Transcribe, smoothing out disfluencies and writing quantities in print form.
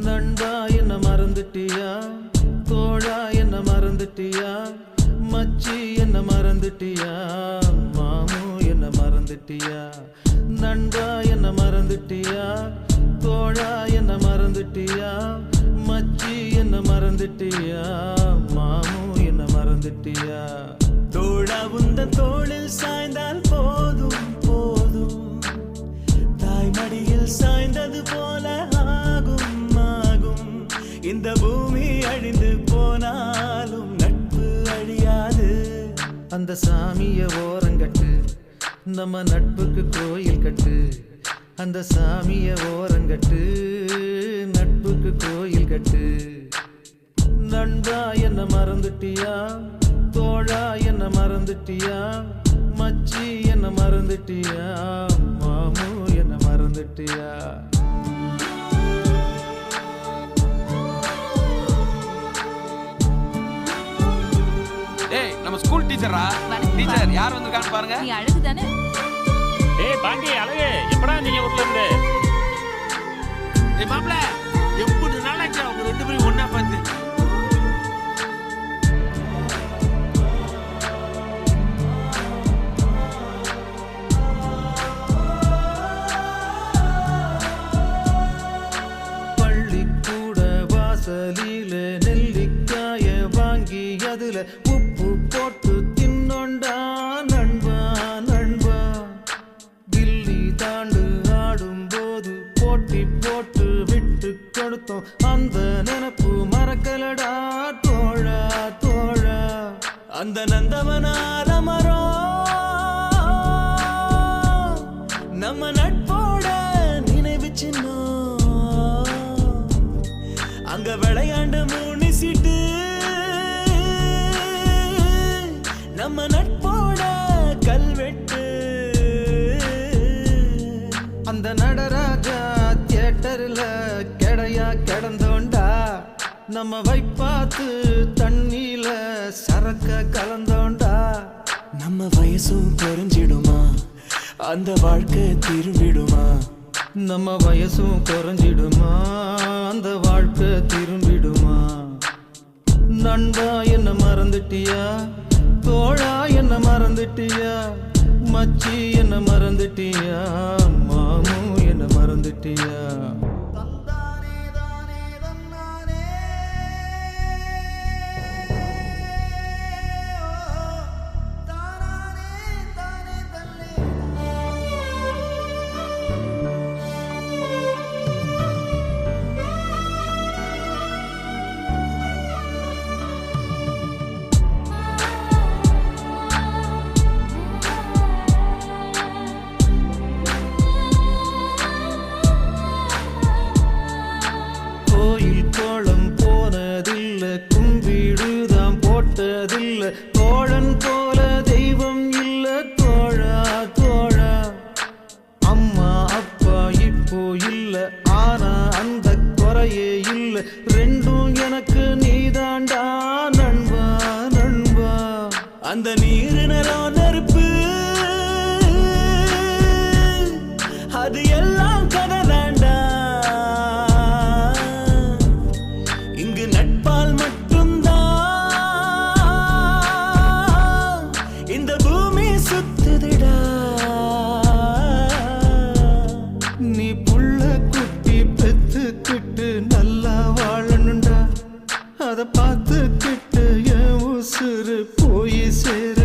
நண்பா என்ன மறந்துட்டியா, தோழா என்ன மறந்துட்டியா, மச்சி என்ன மறந்துட்டியா, மாமு என்ன மறந்துட்டியா. நண்பா என்ன மறந்துட்டியா, தோழா என்ன மறந்துட்டியா, மச்சி என்ன மறந்துட்டியா, மாமு என்ன மறந்துட்டியா. தோழா உந்தன் தோளில் சாய்ந்தால் போதும் போதும், தாய்மடியில் சாய்ந்தது போல ஆகும் ஆகும். இந்த பூமி அழிந்து போனாலும் நட்பு அழியாது. அந்த சாமிய ஓரங்கட்டு, நம்ம நட்புக்கு கோயில் கட்டு. அந்த சாமிய ஓரங்கட்டு, நட்புக்கு கோயில் கட்டு. நண்பா என்ன மறந்துட்டியா, தோழா என்ன மறந்துட்டியா, மச்சி என்ன மறந்துட்டியா, மாமு என்ன மறந்துட்டியா. ஏய் நம்ம ஸ்கூல் டீச்சரா. டீச்சர் யார் வந்திருக்கான்னு பாருங்க. நீ அழகு தானே? ஏய் பாண்டி அழகு, எப்படா நீங்க ஊர்ல இருந்து? ஏய் மாப்ள, எப்படி நாளாச்சா உங்க ரெண்டு பேரும் ஒண்ணா பார்த்து? பள்ளிக்கூட வாசலில நெல்லிக்காய வாங்கி அதுல உப்பு போட்டு தின்னொண்டா நண்பா நண்பா. கில்லி தாண்டு ஆடும் போது போட்டி போட்டு விட்டு கொடுத்தோம், அந்த நினப்பு மறக்கலடா தோழா தோழா. அந்த நந்தவனார மரம் நம்ம நட்போட நினைவு சின்னம். அங்க விளையாண்டு மூணிசிட்டு நம்ம நட்போட கல்வெட்டு. அந்த நடராஜா தியேட்டர்ல கெடையா கிடந்தோண்டா, நம்ம வைப்பாத்து தண்ணியில சரக்க கலந்தோண்டா. நம்ம வயசும் குறைஞ்சிடுமா, அந்த வாழ்க்கை திரும்பிடுமா. நம்ம வயசும் குறைஞ்சிடுமா, அந்த வாழ்க்கை திரும்பிடுமா. நண்பா என்ன மறந்துட்டியா, தோழா என்ன மறந்துட்டியா, மச்சி என்ன மறந்துட்டியா, மாமு என்ன மறந்துட்டியா. கோயில் கோலம் போனதில்ல, கும்பிடுதான் போட்டதில்ல, தோழன் போல தெய்வம் இல்ல தோழா தோழா. அம்மா அப்பா இப்போ இல்ல, ஆனா அந்த குறையே இல்ல, ரெண்டும் எனக்கு நீதாண்டா நண்பா நண்பா. அந்த நீரு நிலம் நெருப்பு அது எல்லாம் கதை தாண்டா. இங்கு நட்பால் மட்டும்தான் இந்த பூமி சுத்துதுடா. நீ புள்ள குட்டி பெத்துக்கிட்டு நல்லா வாழணுண்டா, அத பார்த்துக்கிட்டு என் உசுறு போய் சேர